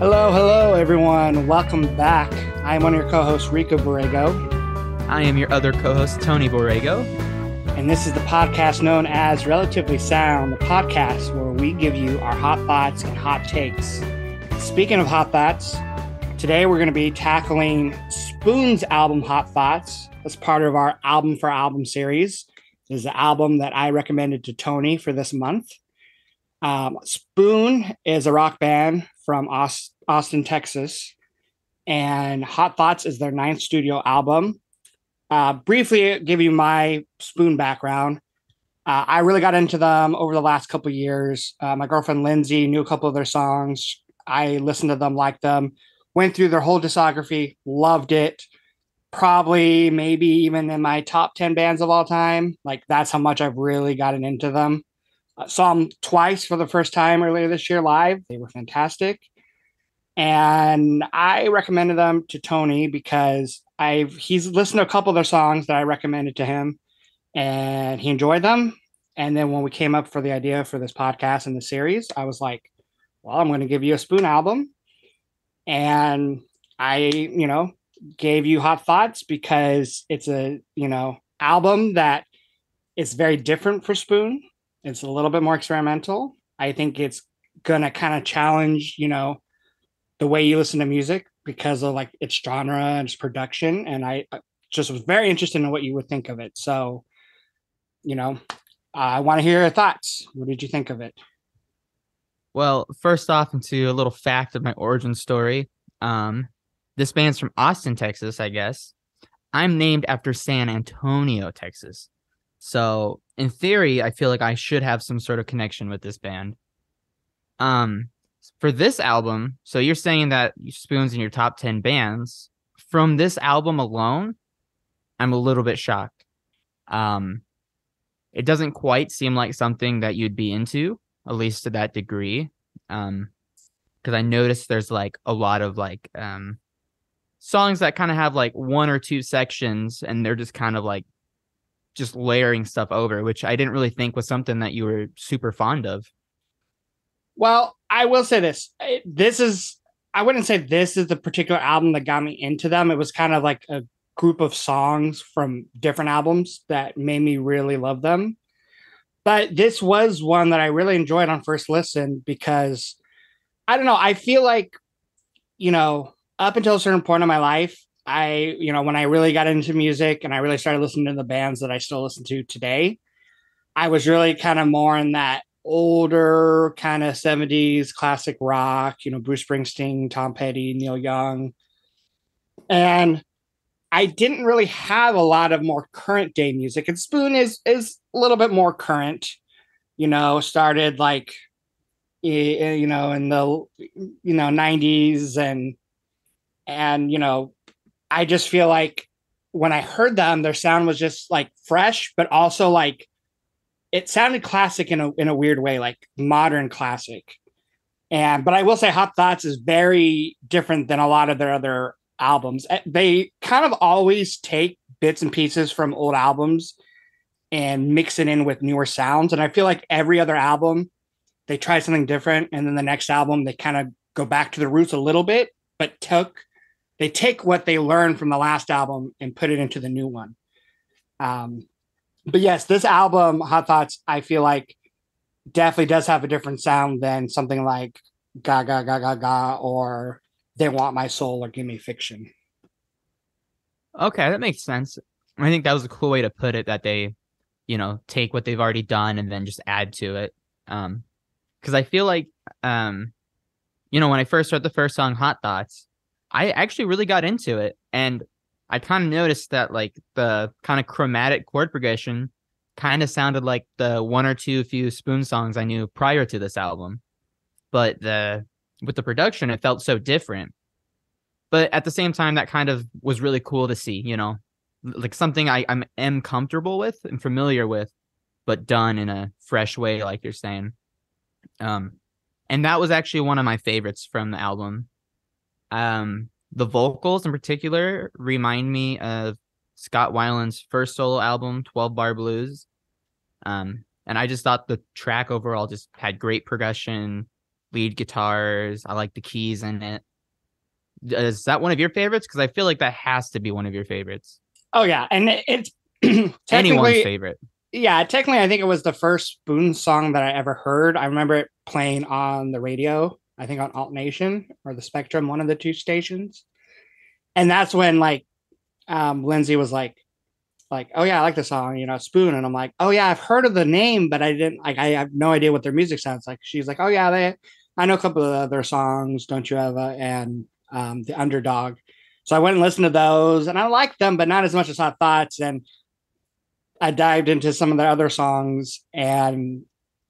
Hello, everyone. Welcome back. I'm one of your co-hosts, Rico Borrego, I am your other co-host, Tony Borrego. and this is the podcast known as Relatively Sound, the podcast where we give you our hot thoughts and hot takes. Speaking of hot thoughts, today we're going to be tackling Spoon's album Hot Thoughts as part of our album for album series. This is the album that I recommended to Tony for this month. Spoon is a rock band from Austin, Texas, and Hot Thoughts is their ninth studio album. Briefly give you my Spoon background. I really got into them over the last couple of years. My girlfriend Lindsay knew a couple of their songs. I listened to them, liked them, went through their whole discography, loved it. Probably, maybe even in my top 10 bands of all time. Like, that's how much I've really gotten into them. Saw them twice for the first time earlier this year live. They were fantastic. And I recommended them to Tony because he's listened to a couple of their songs that I recommended to him and he enjoyed them. And then when we came up for the idea for this podcast and the series, I was like, well, I'm going to give you a Spoon album. And I, gave you Hot Thoughts because it's a, album that is very different for Spoon. It's a little bit more experimental. I think it's going to kind of challenge, the way you listen to music because of like its genre and its production. And I just was very interested in what you would think of it. So, I want to hear your thoughts. What did you think of it? Well, first off, into a little fact of my origin story. This band's from Austin, Texas, I guess. I'm named after San Antonio, Texas. So, in theory, I feel like I should have some sort of connection with this band. For this album, so you're saying that Spoon's in your top 10 bands. From this album alone, I'm a little bit shocked. It doesn't quite seem like something that you'd be into, at least to that degree. Because I noticed there's like a lot of like songs that kind of have like one or two sections, and they're just kind of like just layering stuff over, which I didn't really think was something that you were super fond of. Well, I will say this. I wouldn't say this is the particular album that got me into them. It was kind of like a group of songs from different albums that made me really love them. But this was one that I really enjoyed on first listen because I don't know. I feel like, up until a certain point in my life, when I really got into music and I really started listening to the bands that I still listen to today, I was really kind of more in that older kind of 70s classic rock, Bruce Springsteen, Tom Petty, Neil Young. And I didn't really have a lot of more current day music. And Spoon is a little bit more current, started like, in the, 90s and, I just feel like when I heard them, their sound was just like fresh, but also like it sounded classic in a weird way, like modern classic. But I will say Hot Thoughts is very different than a lot of their other albums. They kind of always take bits and pieces from old albums and mix it in with newer sounds. And I feel like every other album, they try something different. And then the next album, they kind of go back to the roots a little bit, but they take what they learned from the last album and put it into the new one. But yes, this album, Hot Thoughts, I feel like definitely does have a different sound than something like Ga Ga Ga Ga Ga or They Want My Soul or Give Me Fiction. Okay, that makes sense. I think that was a cool way to put it, that they, take what they've already done and then just add to it. Because I feel like, when I first heard the first song, Hot Thoughts, I actually really got into it. And I kind of noticed that like the kind of chromatic chord progression kind of sounded like the one or two few Spoon songs I knew prior to this album. But with the production, it felt so different. But at the same time, that kind of was really cool to see, like something I am comfortable with and familiar with, but done in a fresh way, like you're saying. And that was actually one of my favorites from the album. The vocals in particular remind me of Scott Weiland's first solo album, 12 Bar Blues. And I just thought the track overall just had great progression, lead guitars. I like the keys in it. Is that one of your favorites? Because I feel like that has to be one of your favorites. Oh yeah, and it's Anyone's technically, favorite. yeah, technically, I think it was the first Spoon song that I ever heard. I remember it playing on the radio. I think on Alt Nation or the Spectrum, one of the two stations. And that's when like Lindsay was like, oh yeah, I like the song, Spoon. And I'm like, oh yeah, I've heard of the name, but I didn't like I have no idea what their music sounds like. She's like, oh yeah, I know a couple of other songs, Don't You Ever and The Underdog. So I went and listened to those and I liked them, but not as much as Hot Thoughts. And I dived into some of their other songs, and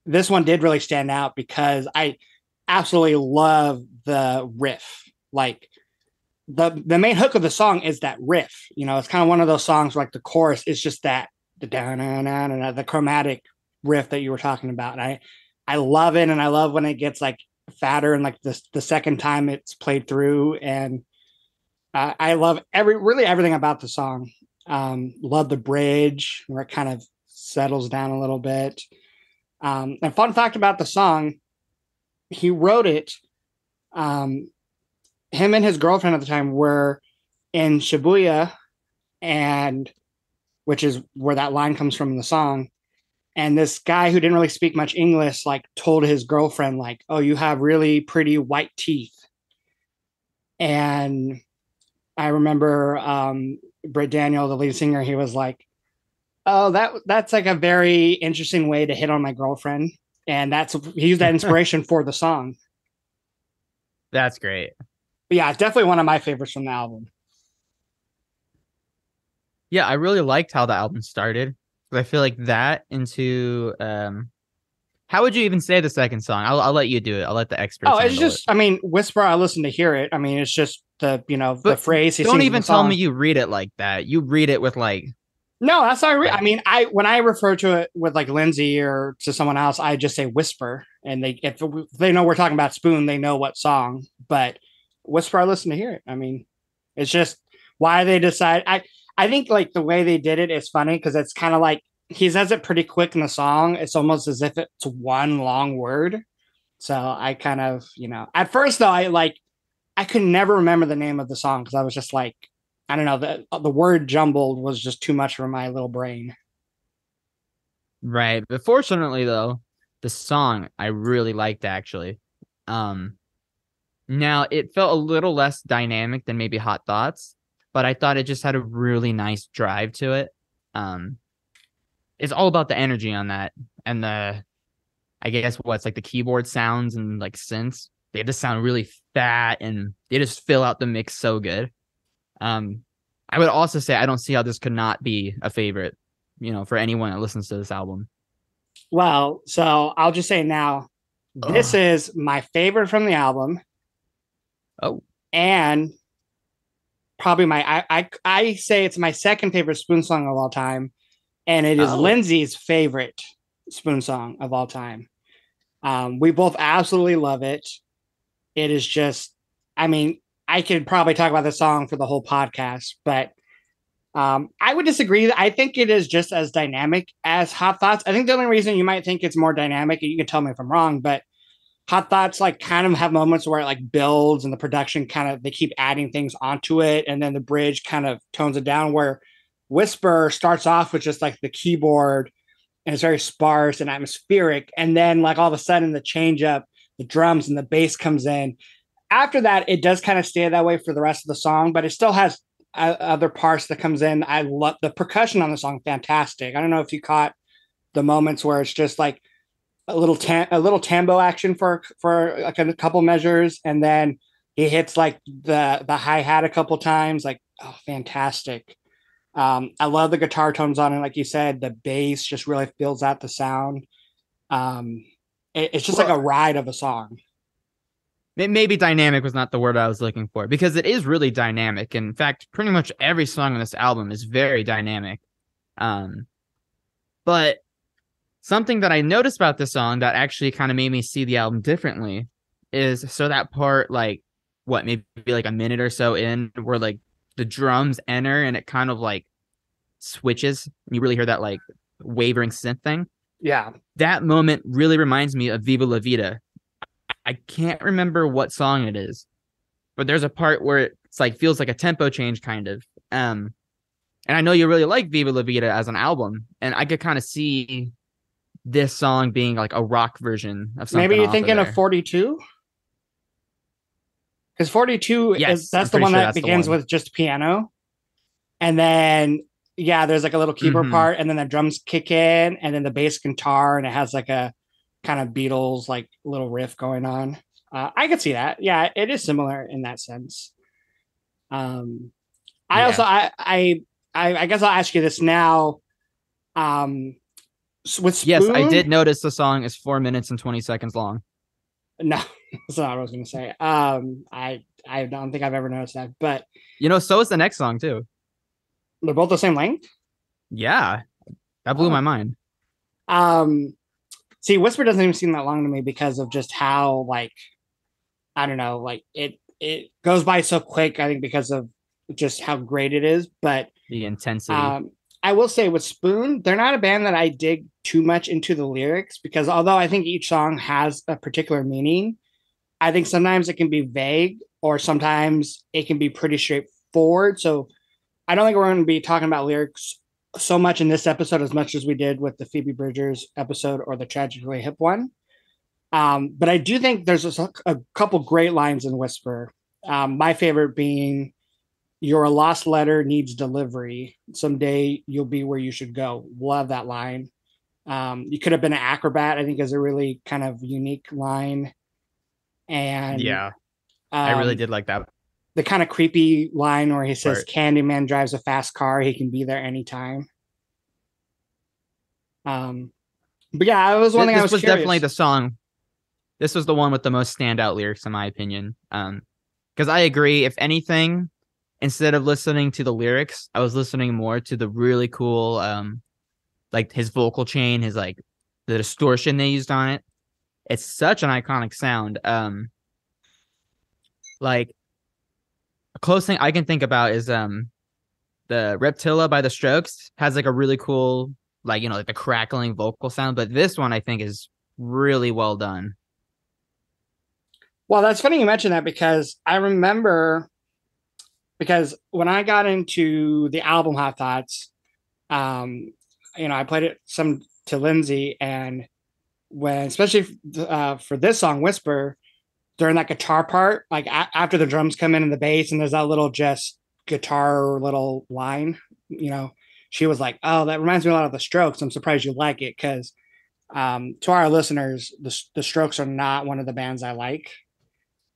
this one did really stand out because I absolutely love the riff. Like the main hook of the song is that riff. It's kind of one of those songs where like the chorus is just that the chromatic riff that you were talking about. And I love it, and I love when it gets like fatter and like the second time it's played through. And I love everything about the song. Love the bridge where it kind of settles down a little bit. And fun fact about the song, he wrote it. Him and his girlfriend at the time were in Shibuya, and which is where that line comes from in the song. And this guy who didn't really speak much English, like told his girlfriend, like, "Oh, you have really pretty white teeth." And I remember Britt Daniel, the lead singer, he was like, "Oh, that's like a very interesting way to hit on my girlfriend," and he used that inspiration for the song. That's great. But yeah, it's definitely one of my favorites from the album. Yeah, I really liked how the album started. I feel like that into how would you even say the second song? I'll let you do it. I'll let the experts Oh, it's handle just, I mean, Whisper, I listen to hear it. I mean, it's just the phrase he don't sings in even the tell song. me you read it like that. You read it with like No, that's not. like I mean, when I refer to it with like Lindsay or to someone else, I just say Whisper, and if they know we're talking about Spoon, they know what song. But Whisper, I listen to hear it. I mean, it's just why they decide. I think like the way they did it is funny because it's kind of like he says it pretty quick in the song. It's almost as if it's one long word. So I kind of, at first though, I could never remember the name of the song because I was just like, I don't know, the word jumbled was just too much for my little brain. right. But fortunately though, the song I really liked actually. Um Now it felt a little less dynamic than maybe Hot Thoughts, but I thought it just had a really nice drive to it. Um it's all about the energy on that and I guess what's like the keyboard sounds and like synths. They just sound really fat and they just fill out the mix so good. I would also say I don't see how this could not be a favorite, for anyone that listens to this album. Well, so I'll just say now, this Ugh. is my favorite from the album, Oh, and probably I say it's my second favorite Spoon song of all time, and it is oh, Lindsay's favorite Spoon song of all time. We both absolutely love it. It is just, I mean, I could probably talk about the song for the whole podcast, but I would disagree. I think it is just as dynamic as Hot Thoughts. I think the only reason you might think it's more dynamic, and you can tell me if I'm wrong, but Hot Thoughts like kind of have moments where it like builds and the production kind of they keep adding things onto it, and then the bridge kind of tones it down. Where Whisper starts off with just like the keyboard and it's very sparse and atmospheric, and then like all of a sudden the change up, the drums and the bass comes in. After that, it does kind of stay that way for the rest of the song, but it still has other parts that comes in. I love the percussion on the song, fantastic. I don't know if you caught the moments where it's just like a little tambo action for like a couple measures, and then he hits like the hi hat a couple times. Like, oh, fantastic. I love the guitar tones on it. Like you said, the bass just really fills out the sound. Um, it's just like well, a ride of a song. maybe dynamic was not the word I was looking for because it is really dynamic. In fact, pretty much every song on this album is very dynamic. Um, but something that I noticed about the song that actually kind of made me see the album differently is so that part, like, what, maybe like a minute or so in, where like the drums enter and it kind of like switches. You really hear that like wavering synth thing. Yeah. That moment really reminds me of Viva La Vida. I can't remember what song it is, but there's a part where it's like feels like a tempo change kind of. And I know you really like Viva La Vida as an album, and I could kind of see this song being like a rock version of Maybe something you're off of thinking of there. 42? Because 42 is Yes, I'm that's the pretty one sure that that's the begins one. with just piano. And then yeah, there's like a little keyboard Hmm. part, and then the drums kick in, and then the bass guitar, and it has like a kind of Beatles like little riff going on. I could see that. Yeah, it is similar in that sense. Um, I also Yeah. I guess I'll ask you this now. Um, with Yes, I Spoon, did notice the song is 4 minutes and 20 seconds long. no, that's not what I was going to say. I don't think I've ever noticed that, but So is the next song too. they're both the same length. Yeah, that blew my Oh, mind. um, see, Whisper doesn't even seem that long to me because of just how like I don't know, like it goes by so quick. I think because of just how great it is, but The intensity. um, I will say with Spoon, they're not a band that I dig too much into the lyrics because although I think each song has a particular meaning, I think sometimes it can be vague or sometimes it can be pretty straightforward. So I don't think we're going to be talking about lyrics so much in this episode as much as we did with the Phoebe Bridgers episode or the Tragically Hip one. But I do think there's a couple great lines in Whisper. My favorite being, "You're a lost letter needs delivery. Someday you'll be where you should go." Love that line. You could have been an acrobat, I think, is a really kind of unique line. And Yeah, I really um, did like that the kind of creepy line where he says, part. "Candyman drives a fast car. He can be there anytime." Um, but yeah, it was one thing I This was was definitely curious. the song. This was the one with the most standout lyrics, in my opinion. Because I agree. If anything, instead of listening to the lyrics, I was listening more to the really cool, like his vocal chain, his like the distortion they used on it. It's such an iconic sound. Like a close thing I can think about is the Reptilla by the Strokes has like a really cool, like like the crackling vocal sound, but this one I think is really well done. Well, that's funny you mentioned that because I remember because when I got into the album Hot Thoughts, um, I played it some to Lindsay, and when especially for this song Whisper, during that guitar part, like after the drums come in and the bass, and there's that little just guitar little line, you know, she was like, "Oh, that reminds me a lot of the Strokes. I'm surprised you like it because." To our listeners, the Strokes are not one of the bands I like.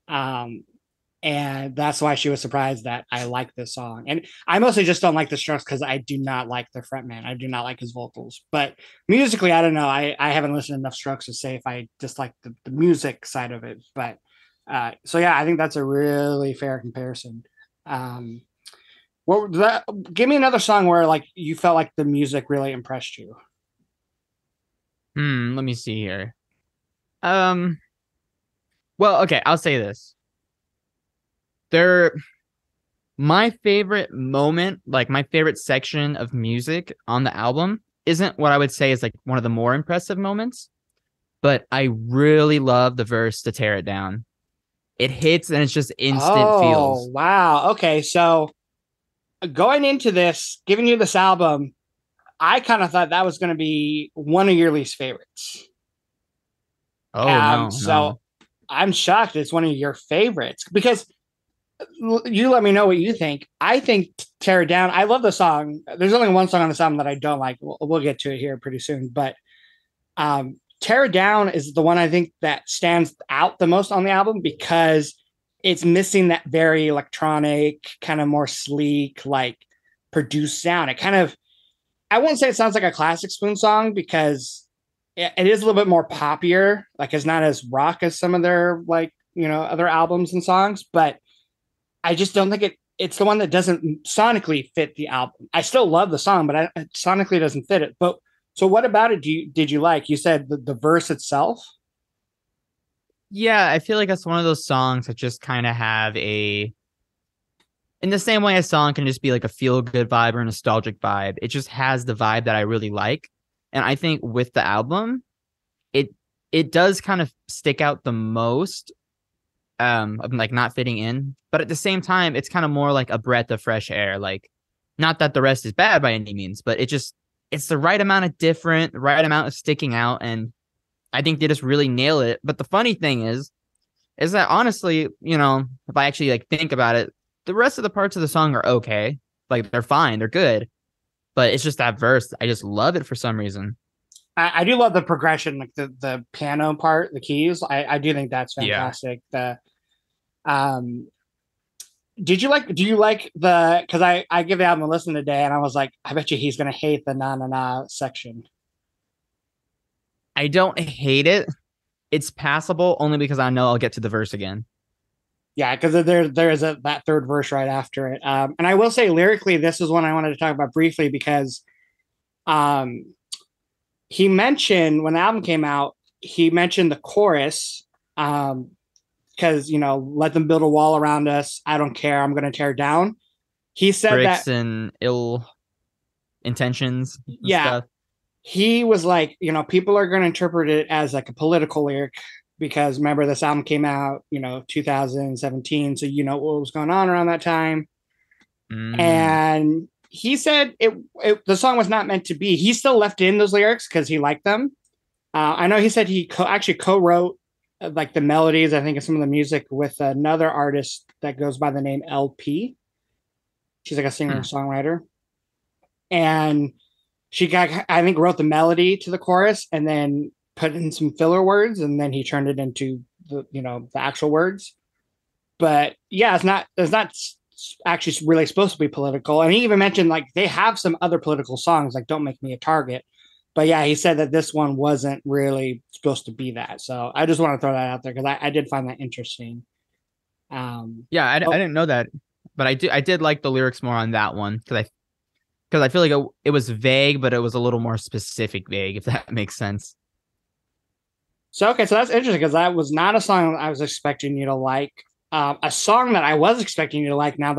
Um, and that's why she was surprised that I like this song. And I mostly just don't like the Strokes because I do not like the frontman. I do not like his vocals. But musically, I don't know. I haven't listened to enough Strokes to say if I dislike the music side of it. But so yeah, I think that's a really fair comparison. Um, give me another song where like you felt like the music really impressed you. Let me see here. Um, well, okay, I'll say this. There My favorite moment, like my favorite section of music on the album isn't what I would say is like one of the more impressive moments, but I really love the verse to Tear It Down. It hits and it's just instant Oh feels. wow. Okay, so going into this, giving you this album, I kind of thought that was going to be one of your least favorites. Oh no, So no. I'm shocked it's one of your favorites because you let me know what you think. I think Tear It Down. I love the song. There's only one song on this album that I don't like. We'll get to it here pretty soon, but Tear It Down is the one I think that stands out the most on the album because it's missing that very electronic, kind of more sleek, like produced sound. It kind of, I wouldn't say it sounds like a classic Spoon song because it is a little bit more poppier. Like it's not as rock as some of their like, other albums and songs, but I just don't think it's the one that doesn't sonically fit the album. I still love the song, but it sonically doesn't fit it. But so what about it did you like? You said the verse itself? Yeah, I feel like that's one of those songs that just kind of have in the same way a song can just be like a feel good vibe or a nostalgic vibe. It just has the vibe that I really like. And I think with the album, it it does kind of stick out the most, of like not fitting in, but at the same time it's kind of more like a breath of fresh air. Like, not that the rest is bad by any means, but it's the right amount of different, the right amount of sticking out, and I think they just really nail it. But the funny thing is that honestly, if I actually like think about it, the rest of the parts of the song are okay. Like, they're fine, they're good, but it's just that verse. I just love it for some reason. I do love the progression, like the piano part, the keys. I do think that's Yeah. fantastic. The um do you like the, because I give the album a listen today and I was like, I bet you he's gonna hate the na na na section. I don't hate it. It's passable only because I know I'll get to the verse again. Yeah, because there is that third verse right after it. And I will say lyrically, this is one I wanted to talk about briefly because um he mentioned when the album came out, he mentioned the chorus, because let them build a wall around us. I don't care. I'm going to tear down. He said that, Bricks and ill intentions and yeah, stuff. he was like, people are going to interpret it as like a political lyric because remember this album came out, 2017, so what was going on around that time. Mm. And he said the song was not meant to be. He still left in those lyrics because he liked them. I know he said he actually co-wrote like the melodies, I think, of some of the music with another artist that goes by the name LP. She's like a singer Hmm. songwriter, and I think, wrote the melody to the chorus and then put in some filler words, and then he turned it into the actual words. But yeah, it's not actually really supposed to be political. And he even mentioned like they have some other political songs like "Don't Make Me a Target." But yeah, he said that this one wasn't really supposed to be that. So I just want to throw that out there because I did find that interesting. Yeah, I Oh, didn't know that, but I did like the lyrics more on that one because I feel like it was vague, but it was a little more specific vague, if that makes sense. so okay, so that's interesting because that was not a song I was expecting you to like. A song that I was expecting you to like. Now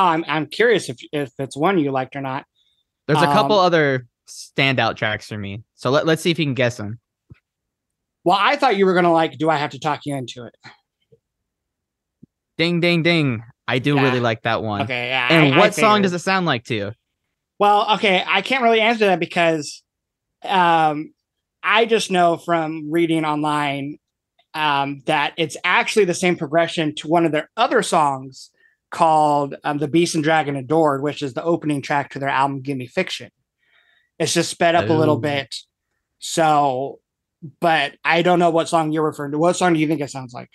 I'm curious if it's one you liked or not. There's a couple Um, other standout tracks for me, so let's see if you can guess them. well, I thought you were gonna like. Do I have to talk you into it? Ding, ding, ding! I do really Yeah. like that one. Okay. Yeah. And I what song does figured. it sound like to you? Well, okay. I can't really answer that because um, I just know from reading online that it's actually the same progression to one of their other songs called "The Beast and Dragon Adored," which is the opening track to their album "Give Me Fiction." It's just sped up a little Oh, bit. So, but I don't know what song you're referring to. What song do you think it sounds like?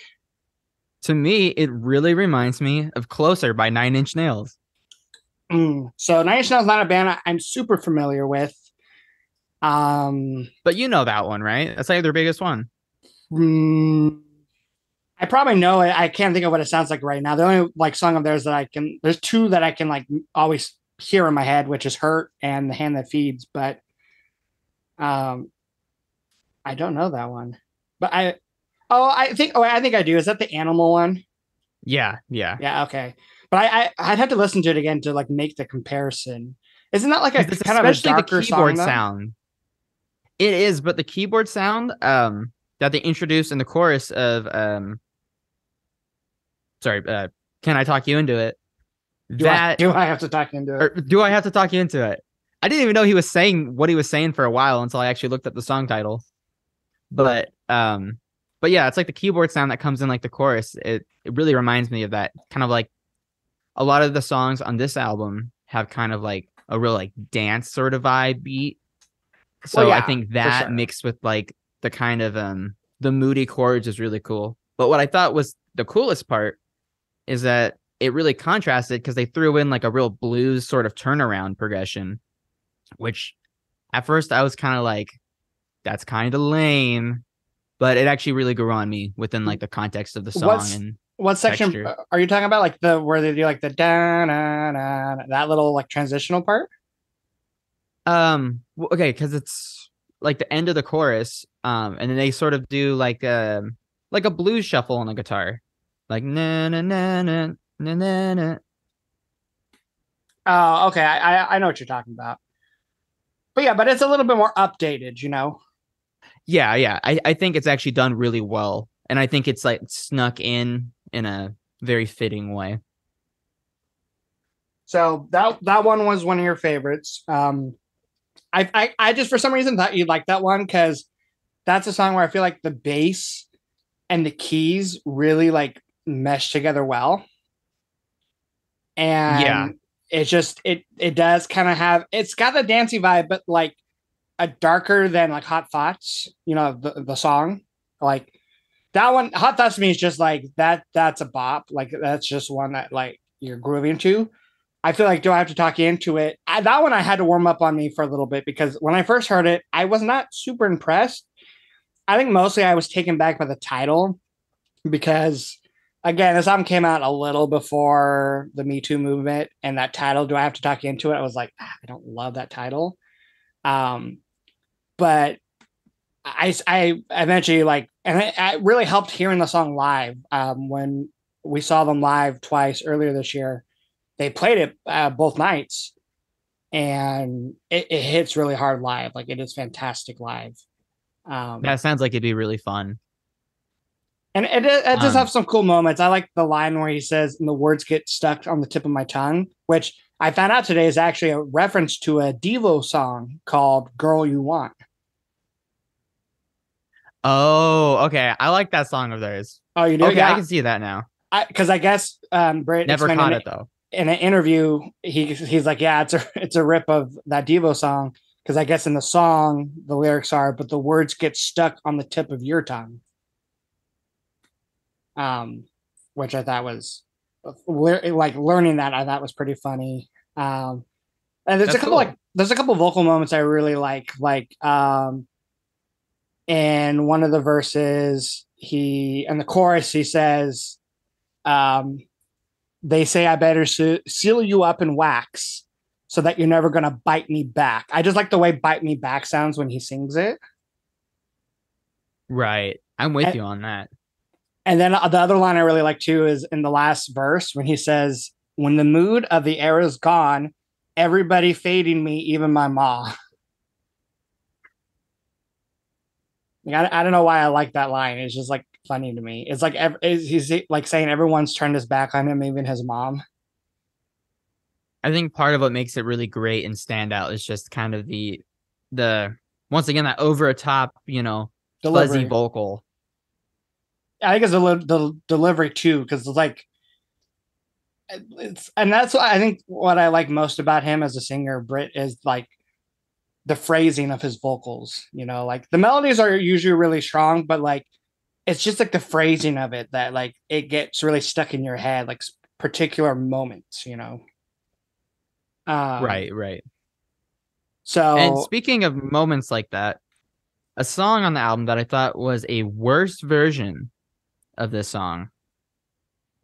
to me, it really reminds me of "Closer" by Nine Inch Nails. So, Nine Inch Nails is not a band I'm super familiar with. Um, But you know that one, right? That's like their biggest one. mm, I probably know it. I can't think of what it sounds like right now. The only like song of theirs that there's two that I can like always hear in my head, which is "Hurt" and "The Hand That Feeds." But um, I don't know that one. But I think I do. Is that the Animal one? Yeah, yeah. Yeah, okay. But I'd have to listen to it again to like make the comparison. Isn't that like a Because it's kind of a especially the darker song keyboard though? sound. It is, but the keyboard sound that they introduced in the chorus of sorry, can I talk you into it? Do I That do I have to talk into or it? do I have to talk you into it? I didn't even know he was saying what he was saying for a while until I actually looked at the song title. But but yeah, it's like the keyboard sound that comes in like the chorus. It really reminds me of that. Kind of like a lot of the songs on this album have kind of like a real like dance sort of vibe beat. Well, So I yeah, think for that sure. mixed with like the kind of the moody chords is really cool. But what I thought was the coolest part is that it really contrasted because they threw in like a real blues sort of turnaround progression, which at first I was kind of like, that's kind of lame, but it actually really grew on me within like the context of the song What's and what section texture. are you talking about? Like the where they do like the da na na that little like transitional part? Okay, because it's like the end of the chorus, and then they sort of do like a blues shuffle on the guitar, like na na na na na na na. Oh, okay. I know what you're talking about. But yeah, but it's a little bit more updated. Yeah. I think it's actually done really well. And I think it's like snuck in a very fitting way. So that one was one of your favorites. I just for some reason thought you'd like that one because that's a song where I feel like the bass and the keys really like mesh together well. Yeah. And it does kind of have it's got the dancey vibe, but like a darker than like Hot Thoughts, the song. Like that one, Hot Thoughts to me is just like that's a bop. Like that's just one that like you're grooving to. I feel like do I have to talk you into it? That one I had to warm up on me for a little bit because when I first heard it, I was not super impressed. I think mostly I was taken back by the title because again, this album came out a little before the Me Too movement, and that title, do I have to talk you into it? I was like, I don't love that title. Um, but I eventually like, and it really helped hearing the song live. When we saw them live twice earlier this year, they played it both nights, and it hits really hard live. Like it is fantastic live. That sounds like it'd be really fun. And it does have Um, some cool moments. I like the line where he says, and the words get stuck on the tip of my tongue, which I found out today is actually a reference to a Devo song called Girl You Want. oh, okay. I like that song of theirs. Oh, you do? Okay, I Yeah. can see that now. Because I guess Britt Never explained caught it though. in an interview, he's like, yeah, it's a rip of that Devo song. Because I guess in the song, the lyrics are, but the words get stuck on the tip of your tongue. Um, which I thought was like learning that I thought was pretty funny. And That's cool. there's a couple vocal moments I really like in one of the verses he in the chorus he says um they say I better seal you up in wax so that you're never gonna bite me back. I just like the way bite me back sounds when he sings it. Right. I'm with and, you on that. and then the other line I really like too is in the last verse when he says when the mood of the era is gone, everybody fading me, even my ma. Like, I don't know why I like that line. It's just like funny to me. It's like he's like saying everyone's turned his back on him, even his mom. I think part of what makes it really great and stand out is just kind of the once again that over a top, fuzzy Delivery. vocal. I think it's the delivery too, because it's like it's and that's what I think what I like most about him as a singer, Britt, is like the phrasing of his vocals. Like the melodies are usually really strong, but like it's just like the phrasing of it that like it gets really stuck in your head, like particular moments. Um, Right, right. And so speaking of moments like that, a song on the album that I thought was a worse version of this song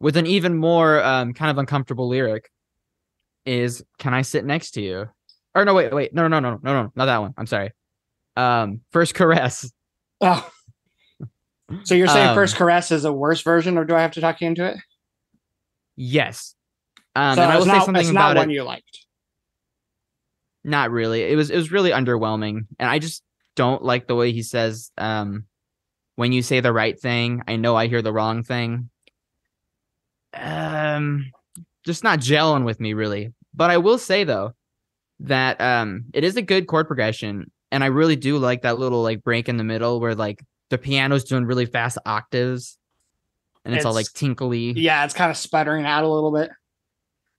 with an even more kind of uncomfortable lyric is "Can I sit next to you?" Or no, wait, no, not that one. I'm sorry. First caress. oh, so you're saying First Um, Caress is a worse version, or do I have to talk you into it? yes. So And I will say something it's not about one it. you liked. Not really. It was really underwhelming, and I just don't like the way he says, "When you say the right thing, I know I hear the wrong thing." Um, just not gelling with me really. But I will say though that it is a good chord progression, and I really do like that little like break in the middle where like the piano's doing really fast octaves, and it's all like It's tinkly. Yeah, it's kind of sputtering out a little bit.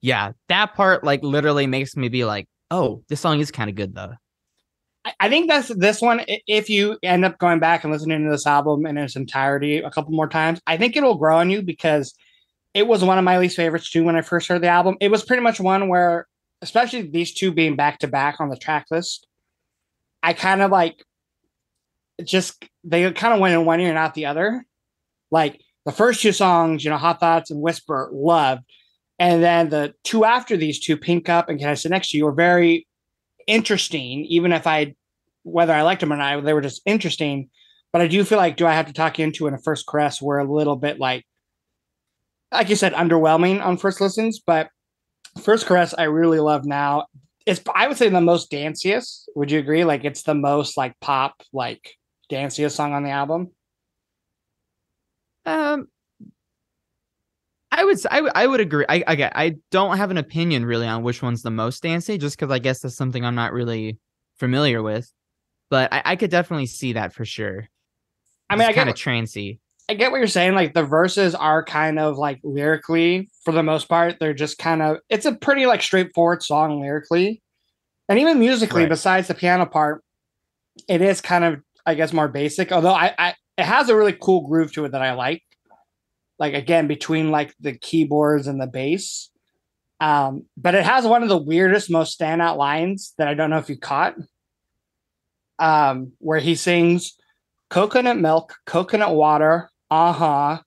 Yeah, that part like literally makes me be like, "Oh, this song is kind of good though." I think that's this one. If you end up going back and listening to this album in its entirety a couple more times, I think it'll grow on you because it was one of my least favorites too when I first heard the album. It was pretty much one where, especially these two being back to back on the track list, I kind of like just they kind of went in one ear and out the other. Like the first two songs, Hot Thoughts and Whisper, loved. And then the two after these two, Pink Up and Can I Sit Next to You, were very interesting, even if whether I liked them or not, they were just interesting. But I do feel like, do I have to talk you into in a first caress? We're a little bit like you said, underwhelming on first listens. But first caress, I really love now. It's I would say the most danciest. Would you agree? Like it's the most like pop, like danciest song on the album? Um, I would agree. I don't have an opinion really on which one's the most dancey, just because I guess that's something I'm not really familiar with. But I could definitely see that for sure. I mean, It's kind of trancy. I get what you're saying. Like the verses are kind of like lyrically, for the most part, they're just kind of. It's a pretty like straightforward song lyrically, and even musically. Right. Besides the piano part, it is kind of, I guess, more basic. Although it has a really cool groove to it that I like. Like again, between like the keyboards and the bass. But it has one of the weirdest, most standout lines that I don't know if you caught, where he sings coconut milk, coconut water, uh-huh.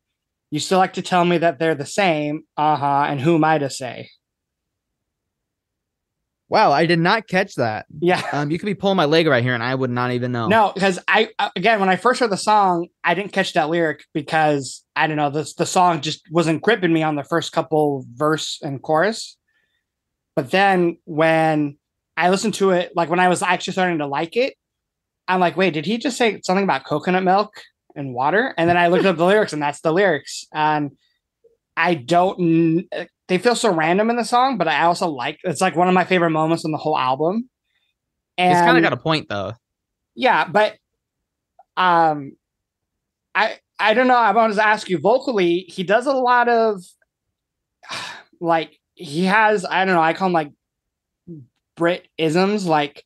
You still like to tell me that they're the same, uh-huh, and who am I to say? Wow, I did not catch that. Yeah. You could be pulling my leg right here, and I would not even know. No, because again, when I first heard the song, I didn't catch that lyric because I don't know, the song just wasn't gripping me on the first couple verse and chorus. But then when I listened to it, like when I was actually starting to like it, I'm like, wait, did he just say something about coconut milk and water? And then I looked up the lyrics, and that's the lyrics. And I don't, they feel so random in the song, but I also like, it's like one of my favorite moments in the whole album. It's kind of And got a point though. yeah, but um, I don't know. I wanted to ask you vocally, he does a lot of like, he has, I don't know, I call them like Brit isms. Like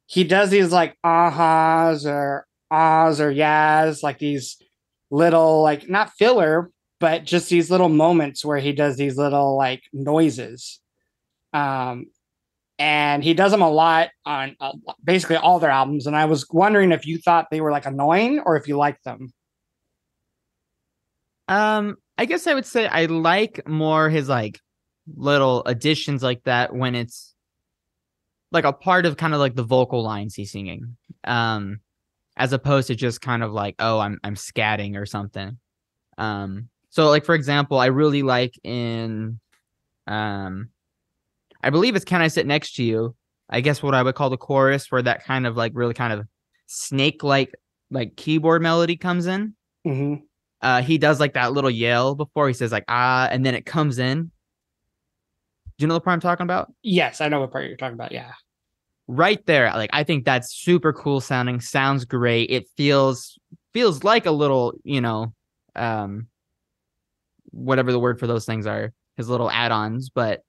he does these like ahas or ahs or yas, like these little, like not filler, but just these little moments where he does these little like noises. Um, and he does them a lot on basically all their albums. And I was wondering if you thought they were like annoying or if you liked them. I guess I would say I like more his like little additions like that when it's like a part of kind of like the vocal lines he's singing. As opposed to just kind of like, oh, I'm scatting or something. So like for example, I really like in I believe it's Can I Sit Next to You? I guess what I would call the chorus where that kind of like really kind of snake like keyboard melody comes in. Mm-hmm. He does like that little yell before he says like ah, and then it comes in. Do you know the part I'm talking about? Yes, I know what part you're talking about. Yeah. Right there, like I think that's super cool sounding. Sounds great. It feels like a little, um, whatever the word for those things are, his little add-ons. But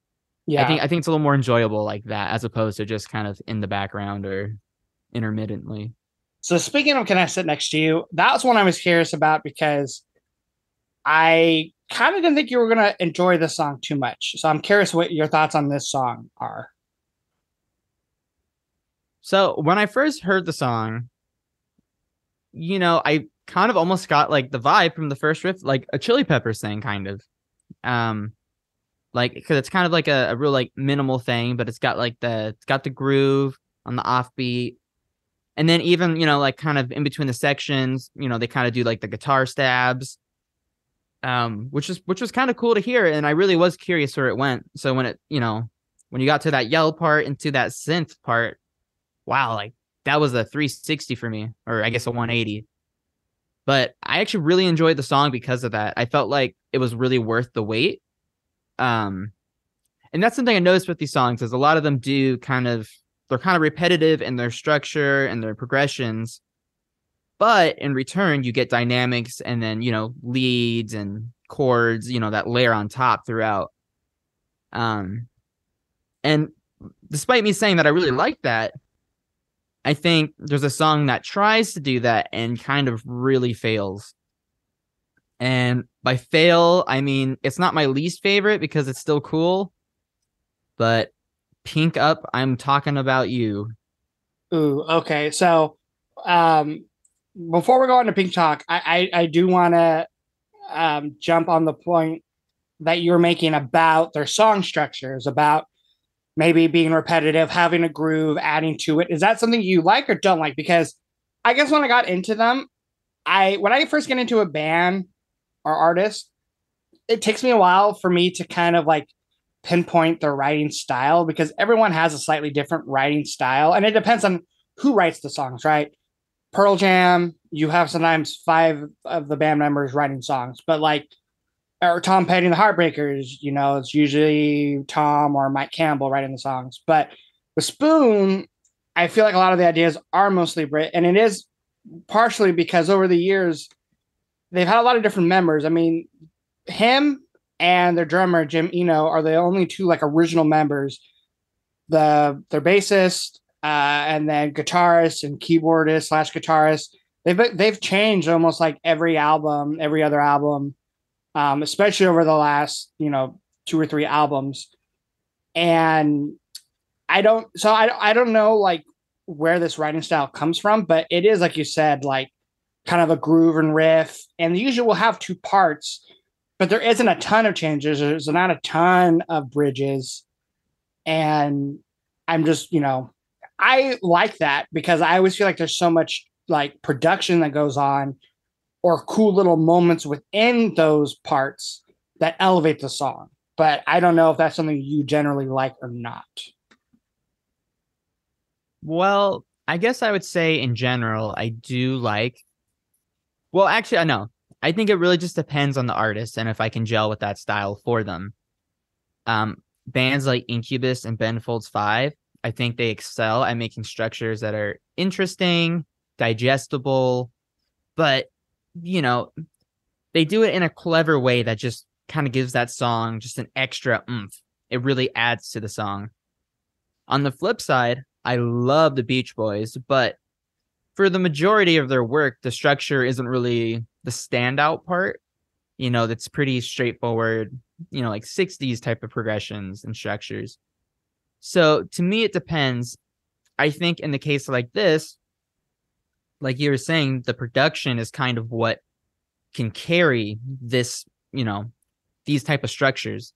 Yeah. I think it's a little more enjoyable like that as opposed to just kind of in the background or intermittently. So speaking of Can I Sit Next to You, that was one I was curious about because I kind of didn't think you were going to enjoy this song too much. So I'm curious what your thoughts on this song are. So when I first heard the song, I kind of almost got like the vibe from the first riff, like a Chili Peppers thing, kind of. Um, like because it's kind of like a real like minimal thing, but it's got the groove on the offbeat, and then even like kind of in between the sections, they kind of do like the guitar stabs, which was kind of cool to hear, and I really was curious where it went. So when when you got to that yell part into that synth part, wow, like that was a 360 for me, or I guess a 180. But I actually really enjoyed the song because of that. I felt like it was really worth the wait. And that's something I noticed with these songs is a lot of them they're kind of repetitive in their structure and their progressions. But in return, you get dynamics and then, leads and chords, that layer on top throughout. And despite me saying that I really like that, I think there's a song that tries to do that and kind of really fails. And by fail, I mean, it's not my least favorite because it's still cool, but Pink Up, I'm talking about you. Ooh, okay. So before we go on to Pink Talk, I do want to jump on the point that you're making about their song structures, about maybe being repetitive, having a groove, adding to it. Is that something you like or don't like? Because I guess when I got into them, when I first get into a band or artist, it takes me a while for me to kind of like pinpoint their writing style because everyone has a slightly different writing style and it depends on who writes the songs, right? Pearl Jam, you have sometimes five of the band members writing songs, but like, or Tom Petty and the Heartbreakers, it's usually Tom or Mike Campbell writing the songs. But with Spoon, I feel like a lot of the ideas are mostly Brit, and it is partially because over the years they've had a lot of different members. I mean, him and their drummer Jim Eno are the only two like original members. Their bassist and then guitarist and keyboardist slash guitarist. They've changed almost like every album, every other album, especially over the last two or three albums. And I don't know like where this writing style comes from, but it is like you said, like kind of a groove and riff, and the usual will have two parts, but there isn't a ton of changes. There's not a ton of bridges, and I'm just I like that because I always feel like there's so much like production that goes on or cool little moments within those parts that elevate the song. But I don't know if that's something you generally like or not. Well, I guess I would say in general, I do like. Well, actually, I know. I think it really just depends on the artist and if I can gel with that style for them. Bands like Incubus and Ben Folds 5, I think they excel at making structures that are interesting, digestible, but, they do it in a clever way that just kind of gives that song just an extra oomph. It really adds to the song. On the flip side, I love the Beach Boys, but for the majority of their work, the structure isn't really the standout part. That's pretty straightforward, like 60s type of progressions and structures. So to me, it depends. I think in the case like this, like you were saying, the production is kind of what can carry this, these type of structures,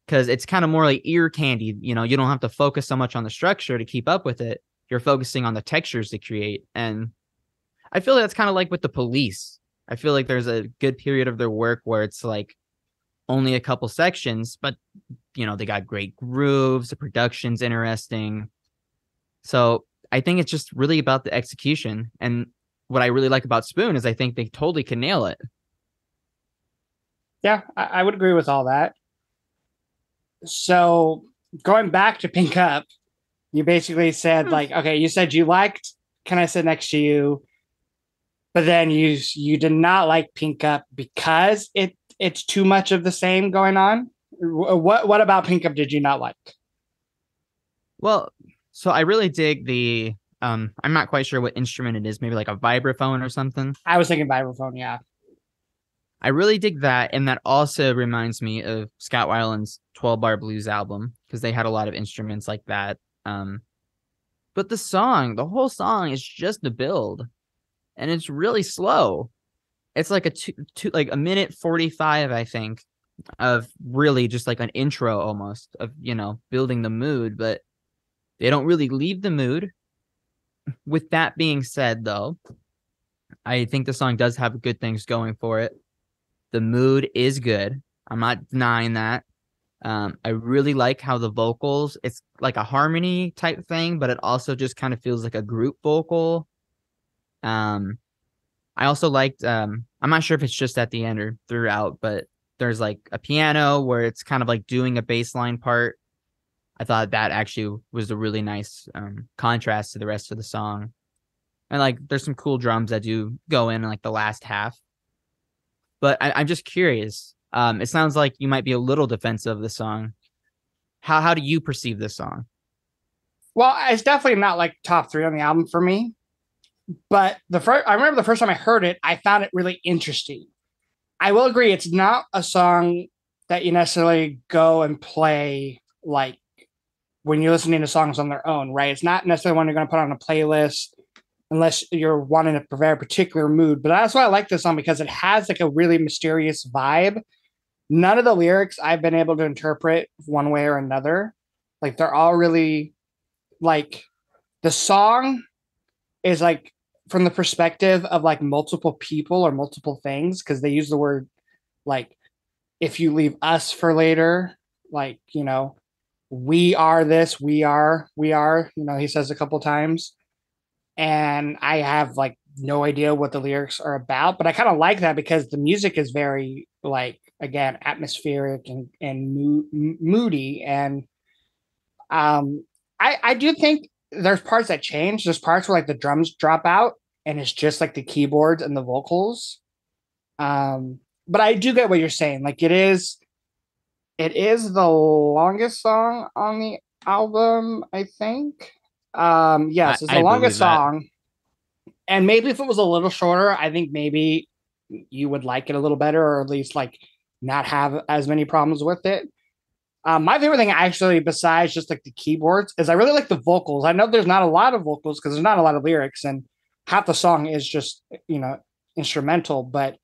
because it's kind of more like ear candy. You don't have to focus so much on the structure to keep up with it. You're focusing on the textures to create. And I feel like that's kind of like with the Police. I feel like there's a good period of their work where it's like only a couple sections, but they got great grooves, the production's interesting. So I think it's just really about the execution. And what I really like about Spoon is I think they totally can nail it. Yeah, I would agree with all that. So going back to Pink Up, you basically said like, okay, you said you liked Can I Sit Next to You, but then you did not like Pink Up because it's too much of the same going on. What about Pink Up did you not like? Well, so I really dig the I'm not quite sure what instrument it is, maybe like a vibraphone or something. I was thinking vibraphone, yeah. I really dig that, and that also reminds me of Scott Weiland's 12 Bar Blues album because they had a lot of instruments like that. But the whole song is just the build, and it's really slow. It's like like a minute 45, I think, of really just like an intro almost of building the mood, but they don't really leave the mood. With that being said, though, I think the song does have good things going for it. The mood is good. I'm not denying that. I really like how the vocals, it's like a harmony type thing, but it also just kind of feels like a group vocal. I also liked, I'm not sure if it's just at the end or throughout, but there's like a piano where it's kind of like doing a bass line part. I thought that actually was a really nice contrast to the rest of the song. And like, there's some cool drums that do go in like the last half. But I'm just curious. It sounds like you might be a little defensive of the song. How do you perceive this song? Well, it's definitely not like top three on the album for me. But I remember the first time I heard it, I found it really interesting. I will agree, it's not a song that you necessarily go and play like when you're listening to songs on their own, right? It's not necessarily one you're going to put on a playlist unless you're wanting a very particular mood. But that's why I like this song, because it has like a really mysterious vibe. None of the lyrics I've been able to interpret one way or another. Like they're all really like the song is like from the perspective of like multiple people or multiple things, because they use the word like if you leave us for later, like, we are this, we are, he says a couple times. And I have like no idea what the lyrics are about, but I kind of like that because the music is very like again atmospheric and moody and um I do think there's parts that change. There's parts where like the drums drop out and it's just like the keyboards and the vocals. But I do get what you're saying. Like it is the longest song on the album, I think. I, Yes, it's the I longest believe that. song. And maybe if it was a little shorter, I think maybe you would like it a little better, or at least like not have as many problems with it. My favorite thing, actually, besides just like the keyboards, is I really like the vocals. I know there's not a lot of vocals because there's not a lot of lyrics, and half the song is just instrumental. But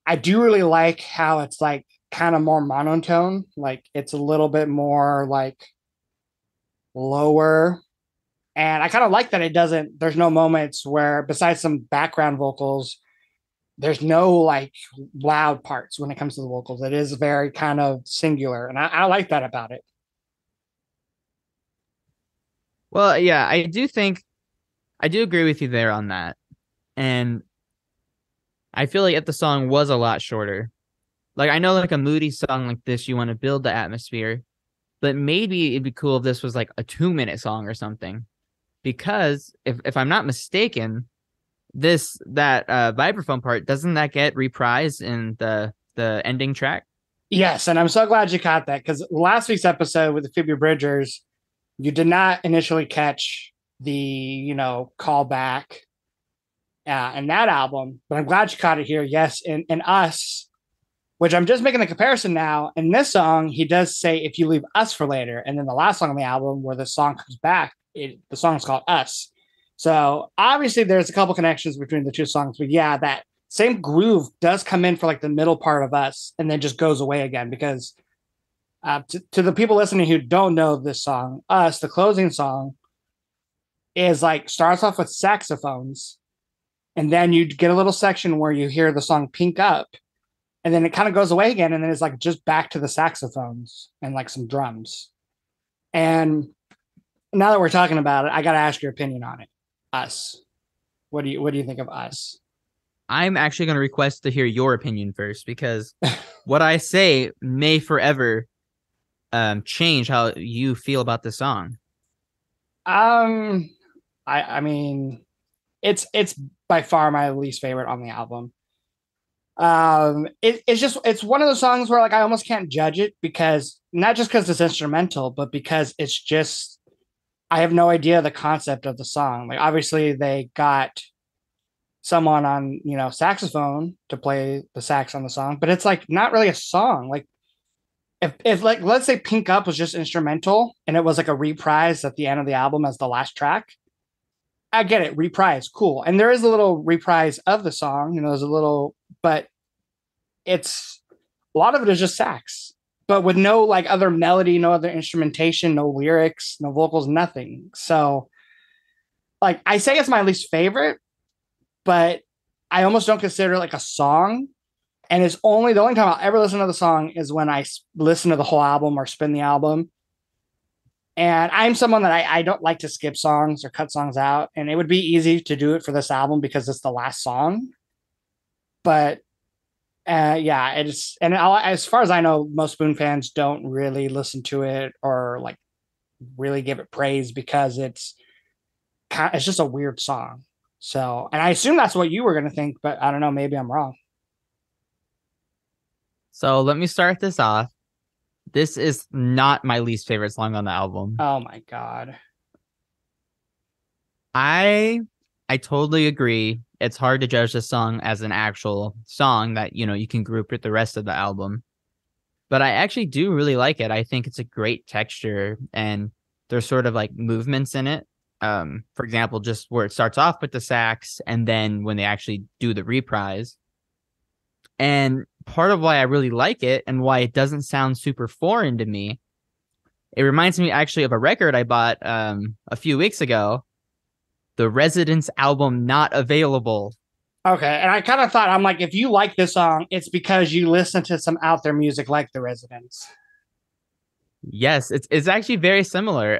I do really like how it's like kind of more monotone. Like it's a little bit more like lower. And I kind of like that it doesn't, there's no moments where, besides some background vocals, there's no like loud parts when it comes to the vocals. It is very kind of singular. And I like that about it. Well, yeah, I do agree with you there on that. And I feel like if the song was a lot shorter, like I know like a moody song like this, you want to build the atmosphere, but maybe it'd be cool if this was like a 2 minute song or something. Because if I'm not mistaken, that vibraphone part doesn't that get reprised in the ending track? Yes. And I'm so glad you caught that because last week's episode with the Phoebe Bridgers, you did not initially catch the, callback in that album, but I'm glad you caught it here. Yes. In Us, which I'm just making the comparison now. In this song, he does say, if you leave us for later. And then the last song on the album where the song comes back, the song is called Us. So obviously there's a couple connections between the two songs, but yeah, that same groove does come in for like the middle part of Us and then just goes away again because to the people listening who don't know this song, Us, the closing song, is like starts off with saxophones and then you get a little section where you hear the song Pink Up and then it kind of goes away again and then it's like just back to the saxophones and like some drums. And now that we're talking about it, I got to ask your opinion on it. Us. What do you think of Us? I'm actually going to request to hear your opinion first because what I say may forever change how you feel about the song. Um I mean it's by far my least favorite on the album. It's one of those songs where like I almost can't judge it because not just because it's instrumental, but because it's just I have no idea the concept of the song. Like obviously they got someone on, saxophone to play the sax on the song, but it's like not really a song. Like if like let's say Pink Up was just instrumental and it was like a reprise at the end of the album as the last track. I get it, reprise, cool. And there is a little reprise of the song, there's a little, but it's a lot of it is just sax, but with no like other melody, no other instrumentation, no lyrics, no vocals, nothing. So like I say it's my least favorite, but I almost don't consider it like a song. And it's only the only time I'll ever listen to the song is when I listen to the whole album or spin the album. And I'm someone that I don't like to skip songs or cut songs out. And it would be easy to do it for this album because it's the last song. But yeah, it's and as far as I know, most Spoon fans don't really listen to it or like really give it praise because it's just a weird song. So, and I assume that's what you were going to think, but I don't know. Maybe I'm wrong. So let me start this off. This is not my least favorite song on the album. Oh my God. I totally agree. It's hard to judge this song as an actual song that, you can group with the rest of the album. But I actually do really like it. I think it's a great texture and there's sort of like movements in it. For example, just where it starts off with the sax and then when they actually do the reprise. And part of why I really like it and why it doesn't sound super foreign to me, it reminds me actually of a record I bought a few weeks ago, the Residents album Not Available. Okay. And I kind of thought, I'm like, if you like this song, it's because you listen to some out there music like The Residents. Yes, it's actually very similar.